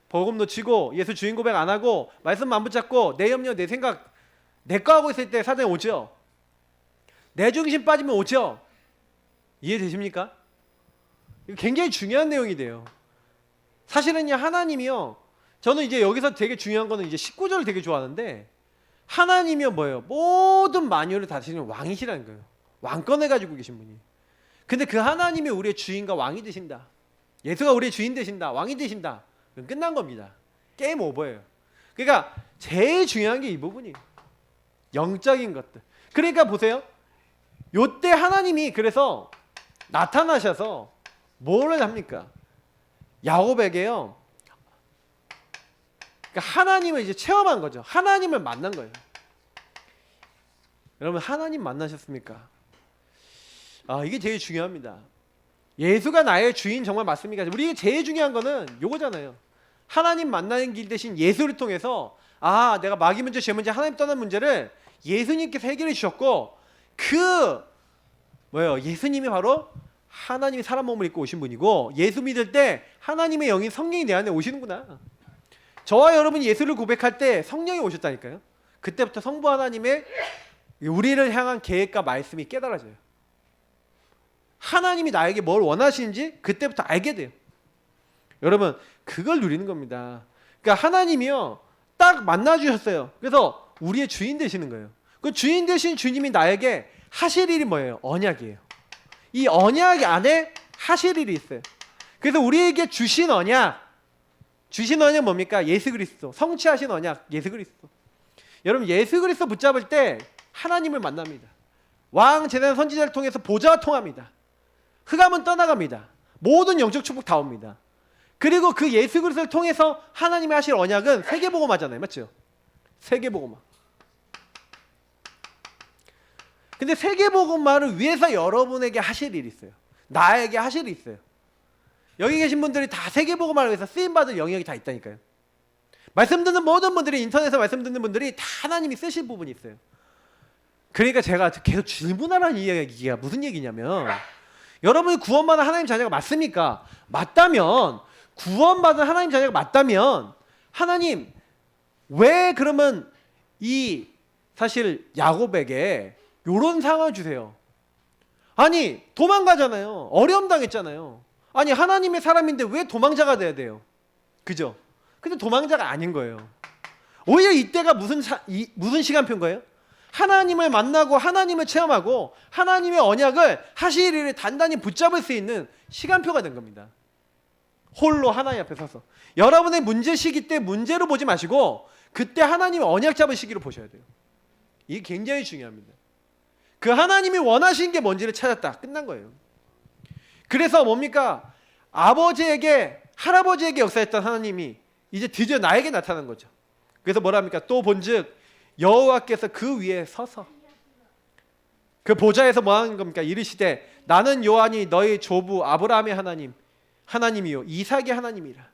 Speaker 1: 복음 놓치고 예수 주인 고백 안 하고 말씀 안 붙잡고 내 염려 내 생각 내 거 하고 있을 때 사단이 오죠. 내 중심 빠지면 오죠. 이해되십니까? 이거 굉장히 중요한 내용이 돼요. 사실은요 하나님이요 저는 이제 여기서 되게 중요한 거는 이제 19절을 되게 좋아하는데 하나님이요 뭐예요? 모든 만유를 다스리는 왕이시라는 거예요. 왕권을 가지고 계신 분이. 근데 그 하나님이 우리의 주인과 왕이 되신다. 예수가 우리의 주인 되신다. 왕이 되신다. 그럼 끝난 겁니다. 게임 오버예요. 그러니까 제일 중요한 게 이 부분이에요. 영적인 것들. 그러니까 보세요. 요때 하나님이 그래서 나타나셔서 뭐를 합니까? 야곱에게요. 그러니까 하나님을 이제 체험한 거죠. 하나님을 만난 거예요. 여러분 하나님 만나셨습니까? 아 이게 제일 중요합니다. 예수가 나의 주인 정말 맞습니까? 우리 제일 중요한 거는 요거잖아요. 하나님 만나는 길 대신 예수를 통해서 아 내가 마귀 문제, 죄 문제, 하나님 떠난 문제를 예수님께서 해결해 주셨고 그 뭐예요? 예수님이 바로 하나님이 사람 몸을 입고 오신 분이고 예수 믿을 때 하나님의 영이 성령이 내 안에 오시는구나. 저와 여러분이 예수를 고백할 때 성령이 오셨다니까요. 그때부터 성부 하나님의 우리를 향한 계획과 말씀이 깨달아져요. 하나님이 나에게 뭘 원하시는지 그때부터 알게 돼요. 여러분 그걸 누리는 겁니다. 그러니까 하나님이요 딱 만나주셨어요. 그래서 우리의 주인 되시는 거예요. 그 주인 되신 주님이 나에게 하실 일이 뭐예요? 언약이에요. 이 언약 안에 하실 일이 있어요. 그래서 우리에게 주신 언약 뭡니까? 예수 그리스도. 성취하신 언약 예수 그리스도. 여러분 예수 그리스도 붙잡을 때 하나님을 만납니다. 왕 제단 선지자를 통해서 보좌와 통합니다. 흑암은 떠나갑니다. 모든 영적 축복 다 옵니다. 그리고 그 예수 그리스도를 통해서 하나님이 하실 언약은 세계복음화잖아요. 맞죠? 세계복음화. 근데 세계복음화를 위해서 여러분에게 하실 일이 있어요. 나에게 하실 일이 있어요. 여기 계신 분들이 다 세계복음화를 위해서 쓰임받을 영역이 다 있다니까요. 말씀 듣는 모든 분들이 인터넷에서 말씀 듣는 분들이 다 하나님이 쓰실 부분이 있어요. 그러니까 제가 계속 질문하라는 이야기가 무슨 얘기냐면 여러분이 구원받은 하나님 자녀가 맞습니까? 맞다면 구원받은 하나님 자녀가 맞다면 하나님 왜 그러면 이 사실 야곱에게 요런 상황을 주세요? 아니 도망가잖아요. 어려움 당했잖아요. 아니 하나님의 사람인데 왜 도망자가 돼야 돼요? 그죠? 근데 도망자가 아닌 거예요. 오히려 이때가 무슨 시간표인 거예요? 하나님을 만나고 하나님을 체험하고 하나님의 언약을 하실 일을 단단히 붙잡을 수 있는 시간표가 된 겁니다. 홀로 하나님 앞에 서서 여러분의 문제 시기 때 문제로 보지 마시고 그때 하나님의 언약 잡을 시기로 보셔야 돼요. 이게 굉장히 중요합니다. 그 하나님이 원하신 게 뭔지를 찾았다. 끝난 거예요. 그래서 뭡니까? 아버지에게 할아버지에게 역사했던 하나님이 이제 드디어 나에게 나타난 거죠. 그래서 뭐라 합니까? 또 본즉 여호와께서 그 위에 서서 그 보좌에서 뭐 하는 겁니까? 이르시되 나는 여호와니 너희 조부 아브라함의 하나님이요 이삭의 하나님이라.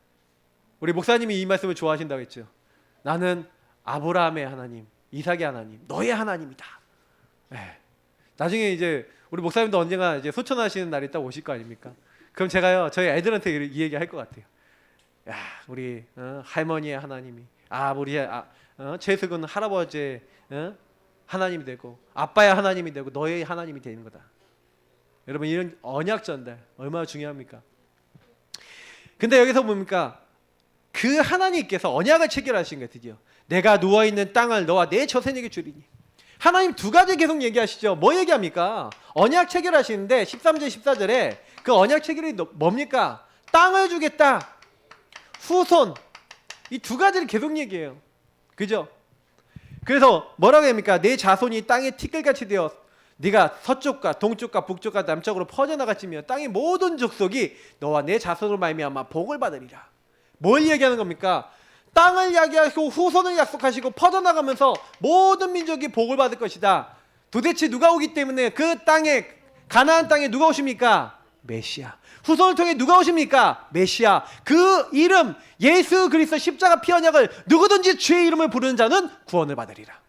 Speaker 1: 우리 목사님이 이 말씀을 좋아하신다고 했죠. 나는 아브라함의 하나님, 이삭의 하나님, 너의 하나님이다. 네. 나중에 이제 우리 목사님도 언젠가 이제 소천하시는 날이 딱 오실 거 아닙니까? 그럼 제가요 저희 애들한테 이 얘기 할 것 같아요. 야, 우리 할머니의 하나님이 우리 최석은 할아버지의 하나님이 되고 아빠의 하나님이 되고 너의 하나님이 되는 거다. 여러분 이런 언약 전달 얼마나 중요합니까? 근데 여기서 뭡니까? 그 하나님께서 언약을 체결하신 거예요. 드디어 내가 누워있는 땅을 너와 내 처생에게 주리니. 하나님 두 가지 계속 얘기하시죠. 뭐 얘기합니까? 언약 체결하시는데 13절 14절에 그 언약 체결이 뭡니까? 땅을 주겠다. 후손. 이 두 가지를 계속 얘기해요. 그죠? 그래서 뭐라고 합니까? 내 자손이 땅에 티끌같이 되어 네가 서쪽과 동쪽과 북쪽과 남쪽으로 퍼져나갈지며 땅의 모든 족속이 너와 내 자손으로 말미암아 복을 받으리라. 뭘 얘기하는 겁니까? 땅을 이야기하시고 후손을 약속하시고 퍼져나가면서 모든 민족이 복을 받을 것이다. 도대체 누가 오기 때문에 그 땅에, 가나안 땅에 누가 오십니까? 메시아. 후손을 통해 누가 오십니까? 메시아. 그 이름 예수 그리스도 십자가 피 언약을 누구든지 주의 이름을 부르는 자는 구원을 받으리라.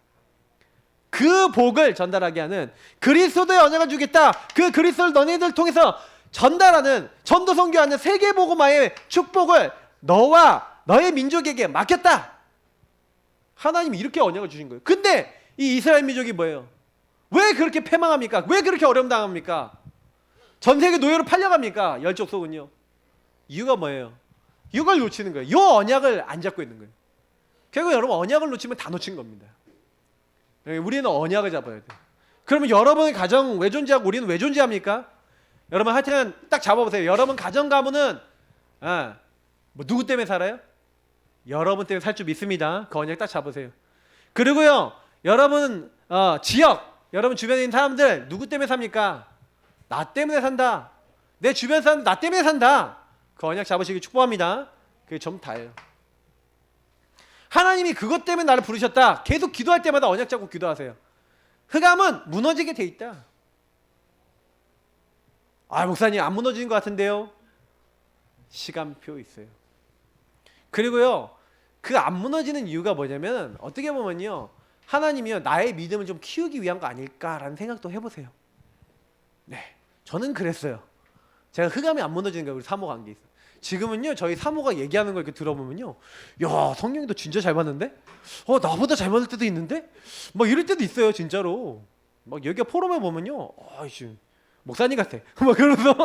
Speaker 1: 그 복을 전달하게 하는, 그리스도의 언약을 주겠다, 그 그리스도를 너네들 통해서 전달하는, 전도 선교하는 세계복음화의 축복을 너와 너의 민족에게 맡겼다. 하나님이 이렇게 언약을 주신 거예요. 근데 이 이스라엘 민족이 뭐예요? 왜 그렇게 패망합니까? 왜 그렇게 어려움 당합니까? 전 세계 노예로 팔려갑니까? 열 족속은요. 이유가 뭐예요? 이걸 놓치는 거예요. 이 언약을 안 잡고 있는 거예요. 결국 여러분, 언약을 놓치면 다 놓친 겁니다. 우리는 언약을 잡아야 돼요. 그러면 여러분의 가정 왜 존재하고 우리는 왜 존재합니까? 여러분 하여튼 딱 잡아보세요. 여러분 가정 가문은 뭐 누구 때문에 살아요? 여러분 때문에 살 줄 믿습니다. 그 언약 딱 잡으세요. 그리고요, 여러분 지역, 여러분 주변에 있는 사람들 누구 때문에 삽니까? 나 때문에 산다. 내 주변 사람들 나 때문에 산다. 그 언약 잡으시기 축복합니다. 그게 전부 다예요. 하나님이 그것 때문에 나를 부르셨다. 계속 기도할 때마다 언약 잡고 기도하세요. 흑암은 무너지게 돼 있다. 아, 목사님 안 무너지는 것 같은데요. 시간표 있어요. 그리고요, 그 안 무너지는 이유가 뭐냐면, 어떻게 보면요, 하나님이요 나의 믿음을 좀 키우기 위한 거 아닐까라는 생각도 해보세요. 네, 저는 그랬어요. 제가 흑암이 안 무너지는 거예요. 우리 사모가 한 게 있어요. 지금은요, 저희 사모가 얘기하는 거 이렇게 들어보면요, 야, 성령이도 진짜 잘 봤는데? 나보다 잘 맞을 때도 있는데? 막 이럴 때도 있어요, 진짜로. 막 여기가 포럼에 보면요, 아이씨, 목사님 같아. 막 그러면서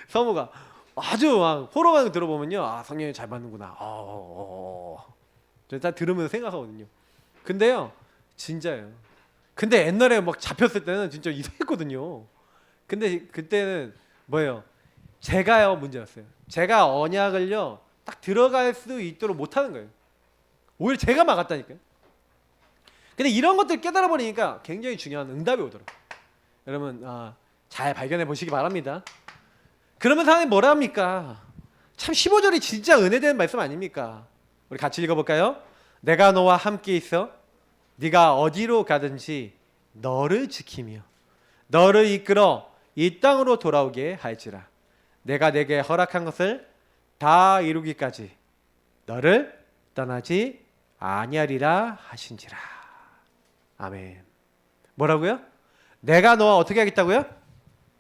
Speaker 1: 사모가 아주 막 포럼에 들어보면요, 아, 성령이 잘 맞는구나. 다 들으면서 생각하거든요. 근데요, 진짜예요. 근데 옛날에 막 잡혔을 때는 진짜 이상했거든요. 근데 그때는 뭐예요? 제가요 문제였어요. 제가 언약을요 딱 들어갈 수 있도록 못하는 거예요. 오히려 제가 막았다니까요. 근데 이런 것들 깨달아 버리니까 굉장히 중요한 응답이 오더라고요. 여러분 잘 발견해 보시기 바랍니다. 그러면 하나님 뭐라 합니까? 참 15절이 진짜 은혜되는 말씀 아닙니까? 우리 같이 읽어볼까요? 내가 너와 함께 있어 네가 어디로 가든지 너를 지키며 너를 이끌어 이 땅으로 돌아오게 할지라. 내가 내게 허락한 것을 다 이루기까지 너를 떠나지 아니하리라 하신지라. 아멘. 뭐라고요? 내가 너와 어떻게 하겠다고요?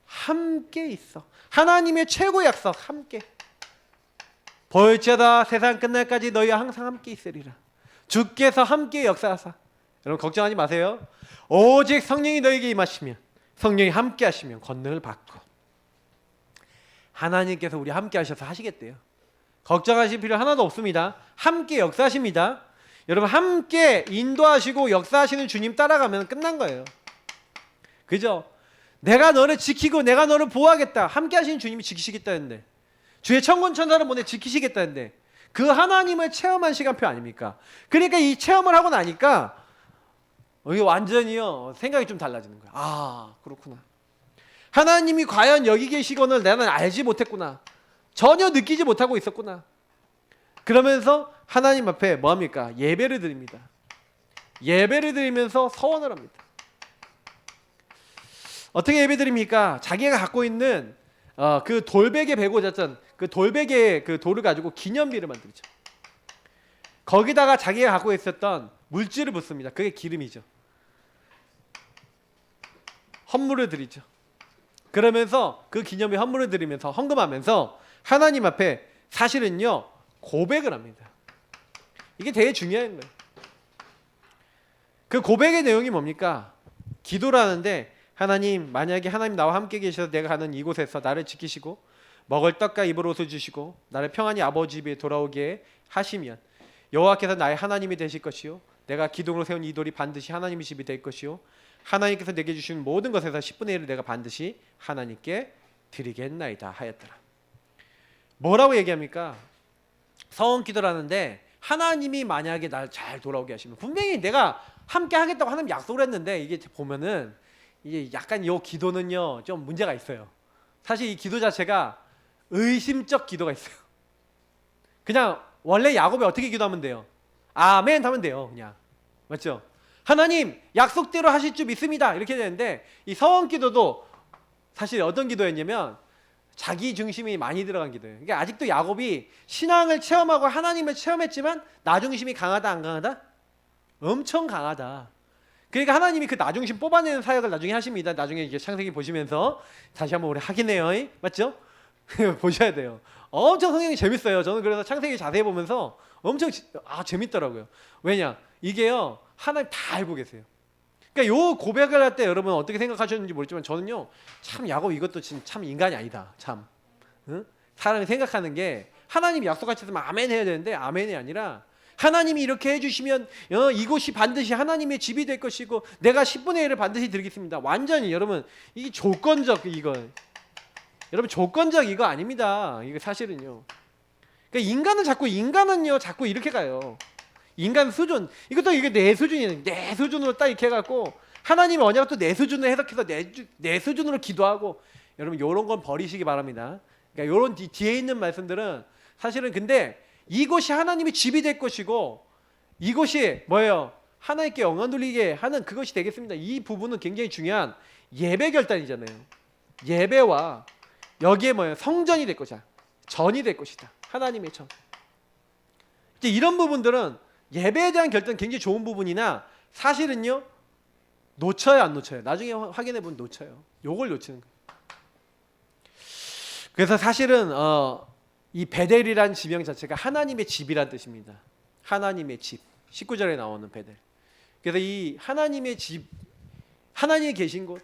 Speaker 1: 함께 있어. 하나님의 최고의 약속, 함께. 볼지어다 세상 끝날까지 너희와 항상 함께 있으리라. 주께서 함께 역사하사. 여러분 걱정하지 마세요. 오직 성령이 너에게 임하시면, 성령이 함께 하시면 권능을 받고, 하나님께서 우리 함께 하셔서 하시겠대요. 걱정하실 필요 하나도 없습니다. 함께 역사하십니다. 여러분 함께 인도하시고 역사하시는 주님 따라가면 끝난 거예요. 그죠? 내가 너를 지키고 내가 너를 보호하겠다. 함께 하시는 주님이 지키시겠다는데, 주의 천군 천사를 보내 지키시겠다는데, 그 하나님을 체험한 시간표 아닙니까? 그러니까 이 체험을 하고 나니까 이게 완전히요 생각이 좀 달라지는 거야. 아, 그렇구나. 하나님이 과연 여기 계시거늘 나는 알지 못했구나. 전혀 느끼지 못하고 있었구나. 그러면서 하나님 앞에 뭐합니까? 예배를 드립니다. 예배를 드리면서 서원을 합니다. 어떻게 예배 드립니까? 자기가 갖고 있는 그 돌베개 베고 잤던 그 돌베개 그 돌을 가지고 기념비를 만들죠. 거기다가 자기가 갖고 있었던 물질을 붓습니다. 그게 기름이죠. 헌물을 드리죠. 그러면서 그 기념비 헌물을 드리면서 헌금하면서 하나님 앞에 사실은요 고백을 합니다. 이게 되게 중요한 거예요. 그 고백의 내용이 뭡니까? 기도를 하는데, 하나님, 만약에 하나님 나와 함께 계셔서 내가 가는 이곳에서 나를 지키시고 먹을 떡과 입을 옷을 주시고 나를 평안히 아버지 집에 돌아오게 하시면 여호와께서 나의 하나님이 되실 것이요 내가 기둥으로 세운 이 돌이 반드시 하나님의 집이 될 것이요 하나님께서 내게 주신 모든 것에서 10분의 1을 내가 반드시 하나님께 드리겠나이다 하였더라. 뭐라고 얘기합니까? 서원 기도를 하는데, 하나님이 만약에 날 잘 돌아오게 하시면, 분명히 내가 함께 하겠다고 하나님 약속을 했는데, 이게 보면은 이게 약간 요 기도는요 좀 문제가 있어요. 사실 이 기도 자체가 의심적 기도가 있어요. 그냥 원래 야곱이 어떻게 기도하면 돼요? 아멘 하면 돼요. 그냥 맞죠? 하나님 약속대로 하실 줄 믿습니다 이렇게 되는데, 이 서원 기도도 사실 어떤 기도였냐면 자기 중심이 많이 들어간 기도예요. 그러니까 아직도 야곱이 신앙을 체험하고 하나님을 체험했지만 나 중심이 강하다 안 강하다? 엄청 강하다. 그러니까 하나님이 그 나 중심 뽑아내는 사역을 나중에 하십니다. 나중에 이제 창세기 보시면서 다시 한번 우리 하겠네요. 맞죠? 보셔야 돼요. 엄청 성경이 재밌어요. 저는 그래서 창세기 자세히 보면서 엄청 재밌더라고요. 왜냐? 이게요 하나님 다 알고 계세요. 그러니까 요 고백을 할 때 여러분 어떻게 생각하셨는지 모르지만 저는요 참 야곱 이것도 참 인간이 아니다. 참 응? 사람이 생각하는 게 하나님이 약속하셨으면 아멘 해야 되는데 아멘이 아니라 하나님이 이렇게 해주시면 이곳이 반드시 하나님의 집이 될 것이고 내가 10분의 1을 반드시 드리겠습니다. 완전히 여러분 이게 조건적 이거 여러분 조건적 이거 아닙니다. 이거 사실은요. 그러니까 인간은요 자꾸 이렇게 가요. 인간 수준 이것도 이게 내 수준이에요. 내 수준으로 딱 이렇게 해갖고 하나님의 언약을 또 내 수준으로 해석해서 내 수준으로 기도하고 여러분 이런 건 버리시기 바랍니다. 그러니까 이런 뒤에 있는 말씀들은 사실은 근데 이곳이 하나님의 집이 될 것이고 이곳이 뭐예요? 하나님께 영광 돌리게 하는 그것이 되겠습니다. 이 부분은 굉장히 중요한 예배 결단이잖아요. 예배와 여기에 뭐예요? 성전이 될 것이다. 전이 될 것이다. 하나님의 전. 이제 이런 부분들은 예배에 대한 결단 굉장히 좋은 부분이나 사실은요 놓쳐요 안 놓쳐요? 나중에 확인해 보면 놓쳐요. 요걸 놓치는 거예요. 그래서 사실은 이 베델이라는 지명 자체가 하나님의 집이란 뜻입니다. 하나님의 집. 19절에 나오는 베델. 그래서 이 하나님의 집, 하나님이 계신 곳.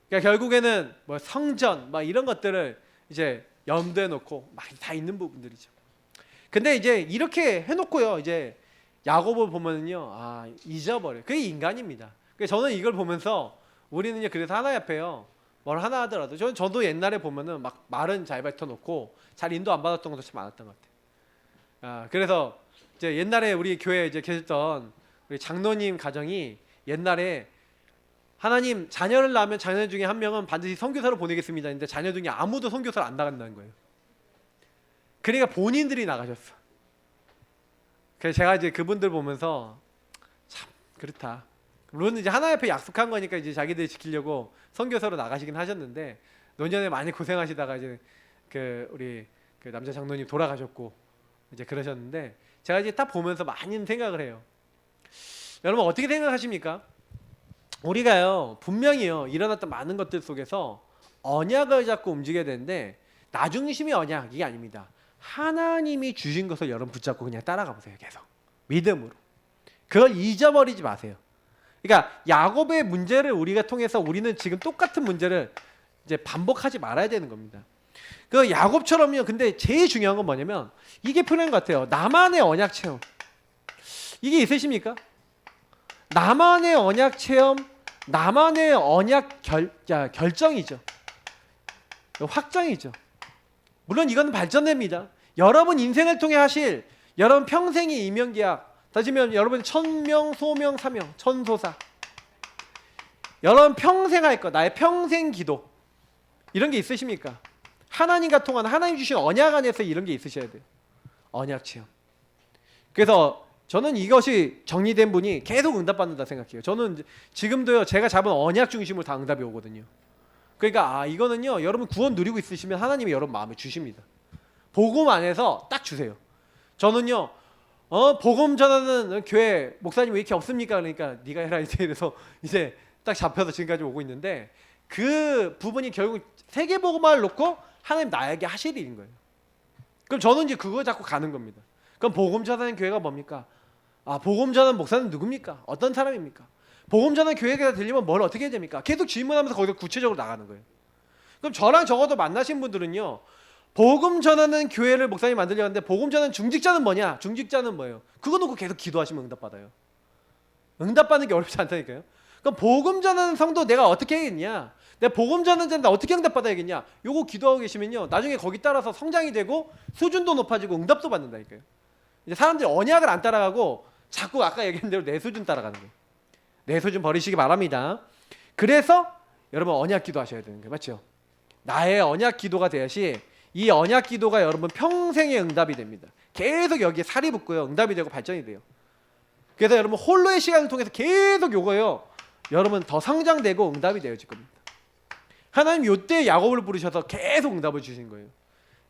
Speaker 1: 그러니까 결국에는 뭐 성전, 막 이런 것들을 이제 염두에 놓고 막 다 있는 부분들이죠. 근데 이제 이렇게 해놓고요, 이제 야곱을 보면은요, 잊어버려요. 그게 인간입니다. 그래서 저는 이걸 보면서 우리는요, 그래서 하나님 앞에요, 뭘 하나 하더라도 저도 옛날에 보면은 막 말은 잘 뱉어놓고 잘 인도 안 받았던 것도 참 많았던 것 같아요. 그래서 이제 옛날에 우리 교회에 이제 계셨던 우리 장로님 가정이 옛날에 하나님 자녀를 낳으면 자녀 중에 한 명은 반드시 선교사로 보내겠습니다. 근데 자녀 중에 아무도 선교사를 안 나간다는 거예요. 그러니까 본인들이 나가셨어. 그래서 제가 이제 그분들 보면서 참 그렇다. 물론 이제 하나님 앞에 약속한 거니까 이제 자기들이 지키려고 선교사로 나가시긴 하셨는데 노년에 많이 고생하시다가 이제 우리 남자 장로님 돌아가셨고 이제 그러셨는데 제가 이제 딱 보면서 많이 생각을 해요. 여러분 어떻게 생각하십니까? 우리가요 분명히요 일어났던 많은 것들 속에서 언약을 잡고 움직여야 되는데 나 중심이 언약 이게 아닙니다. 하나님이 주신 것을 여러분 붙잡고 그냥 따라가 보세요. 계속 믿음으로. 그걸 잊어버리지 마세요. 그러니까 야곱의 문제를 우리가 통해서 우리는 지금 똑같은 문제를 이제 반복하지 말아야 되는 겁니다. 그 야곱처럼요. 근데 제일 중요한 건 뭐냐면 이게 필요한 것 같아요. 나만의 언약 체험. 이게 있으십니까? 나만의 언약 체험, 나만의 언약 결정이죠. 확정이죠. 물론 이건 발전됩니다. 여러분 인생을 통해 하실 여러분 평생의 이명계약 따지면 여러분 천명, 소명, 사명, 천소사 여러분 평생 할 거 나의 평생 기도 이런 게 있으십니까? 하나님과 통하는 하나님 주신 언약 안에서 이런 게 있으셔야 돼요. 언약 체험. 그래서 저는 이것이 정리된 분이 계속 응답받는다 생각해요. 저는 지금도요 제가 잡은 언약 중심으로 다 응답이 오거든요. 그러니까 이거는요 여러분 구원 누리고 있으시면 하나님이 여러분 마음에 주십니다. 복음 안에서 딱 주세요. 저는요 복음 전하는 교회 목사님 왜 이렇게 없습니까? 그러니까 네가 해라 이래서 이제 딱 잡혀서 지금까지 오고 있는데 그 부분이 결국 세계 복음화를 놓고 하나님 나에게 하실 일인 거예요. 그럼 저는 이제 그거 잡고 가는 겁니다. 그럼 복음 전하는 교회가 뭡니까? 복음 전하는 목사는 누굽니까? 어떤 사람입니까? 복음 전하는 교회가 들리면 뭘 어떻게 해야 됩니까? 계속 질문하면서 거기서 구체적으로 나가는 거예요. 그럼 저랑 적어도 만나신 분들은요 복음 전하는 교회를 목사님이 만들려고 하는데 복음 전하는 중직자는 뭐냐? 중직자는 뭐예요? 그거 놓고 계속 기도하시면 응답받아요. 응답받는 게 어렵지 않다니까요. 그럼 복음 전하는 성도 내가 어떻게 해야겠냐? 내가 복음 전하는 자인데 어떻게 응답받아야겠냐? 요거 기도하고 계시면요 나중에 거기 따라서 성장이 되고 수준도 높아지고 응답도 받는다니까요. 이제 사람들이 언약을 안 따라가고 자꾸 아까 얘기한 대로 내 수준 따라가는 거예요. 내 수준 버리시기 바랍니다. 그래서 여러분 언약 기도 하셔야 되는 거예요. 맞죠? 나의 언약 기도가 되야시 이 언약 기도가 여러분 평생의 응답이 됩니다. 계속 여기에 살이 붙고요. 응답이 되고 발전이 돼요. 그래서 여러분 홀로의 시간을 통해서 계속 요거요. 여러분 더 성장되고 응답이 되어질 겁니다. 하나님 요때 야곱을 부르셔서 계속 응답을 주신 거예요.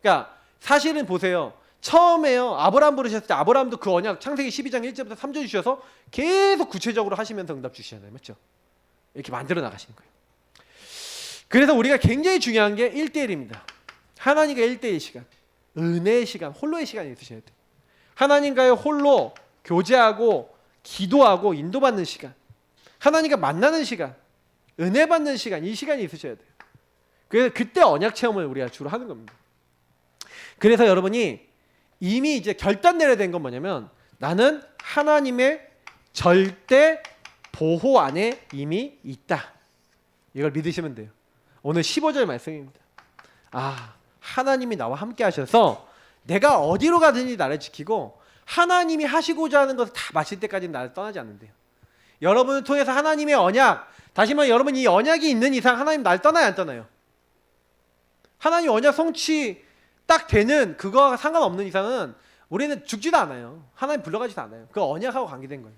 Speaker 1: 그러니까 사실은 보세요. 처음에요. 아브라함 부르셨을 때 아브라함도 그 언약 창세기 12장 1절부터 3절 주셔서 계속 구체적으로 하시면서 응답 주시잖아요. 맞죠? 이렇게 만들어 나가시는 거예요. 그래서 우리가 굉장히 중요한 게 1대1입니다. 하나님과 1대1 시간, 은혜의 시간, 홀로의 시간이 있으셔야 돼요. 하나님과의 홀로 교제하고 기도하고 인도받는 시간, 하나님과 만나는 시간, 은혜 받는 시간, 이 시간이 있으셔야 돼요. 그래서 그때 언약 체험을 우리가 주로 하는 겁니다. 그래서 여러분이 이미 이제 결단 내려야 된 건 뭐냐면 나는 하나님의 절대 보호 안에 이미 있다. 이걸 믿으시면 돼요. 오늘 15절 말씀입니다. 하나님이 나와 함께 하셔서 내가 어디로 가든지 나를 지키고 하나님이 하시고자 하는 것을 다 마칠 때까지 나를 떠나지 않는데요. 여러분을 통해서 하나님의 언약, 다시 말해 여러분 이 언약이 있는 이상 하나님 나를 떠나요 안 떠나요? 하나님 언약 성취 딱 되는 그거와 상관없는 이상은 우리는 죽지도 않아요. 하나님 불러가지도 않아요. 그 언약하고 관계된 거예요.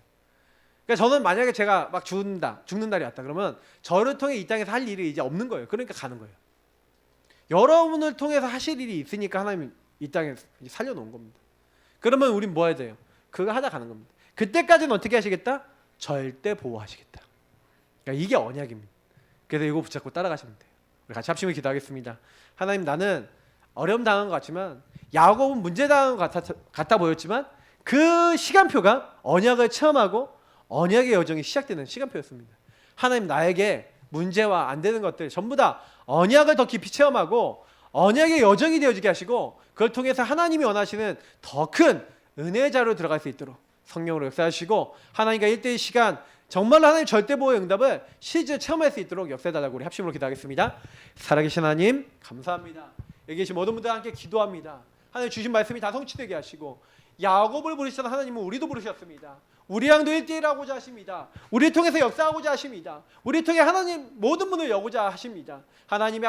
Speaker 1: 그러니까 저는 만약에 제가 막 죽는 날이 왔다 그러면 저를 통해 이 땅에서 할 일이 이제 없는 거예요. 그러니까 가는 거예요. 여러분을 통해서 하실 일이 있으니까 하나님 이 땅에 살려놓은 겁니다. 그러면 우린 뭐 해야 돼요? 그거 하다 가는 겁니다. 그때까지는 어떻게 하시겠다? 절대 보호하시겠다. 그러니까 이게 언약입니다. 그래서 이거 붙잡고 따라가시면 돼요. 우리 같이 합심을 기도하겠습니다. 하나님, 나는 어려움 당한 것 같지만 야곱은 문제 당한 것 같아 보였지만 그 시간표가 언약을 체험하고 언약의 여정이 시작되는 시간표였습니다. 하나님, 나에게 문제와 안 되는 것들 전부 다 언약을 더 깊이 체험하고 언약의 여정이 되어지게 하시고 그걸 통해서 하나님이 원하시는 더 큰 은혜의 자리로 들어갈 수 있도록 성령으로 역사하시고 하나님과 1대1 시간 정말로 하나님 절대 보호의 응답을 실제 체험할 수 있도록 역사해달라고 우리 합심으로 기도하겠습니다. 살아계신 하나님 감사합니다. 여기 계신 모든 분들 함께 기도합니다. 하나님 주신 말씀이 다 성취되게 하시고 야곱을 부르시던 하나님은 우리도 부르셨습니다. 우리 양도 1대1 하고자 하십니다. 우리를 통해서 역사하고자 하십니다. 우리를 통해 하나님 모든 분을 여고자 하십니다. 하나님의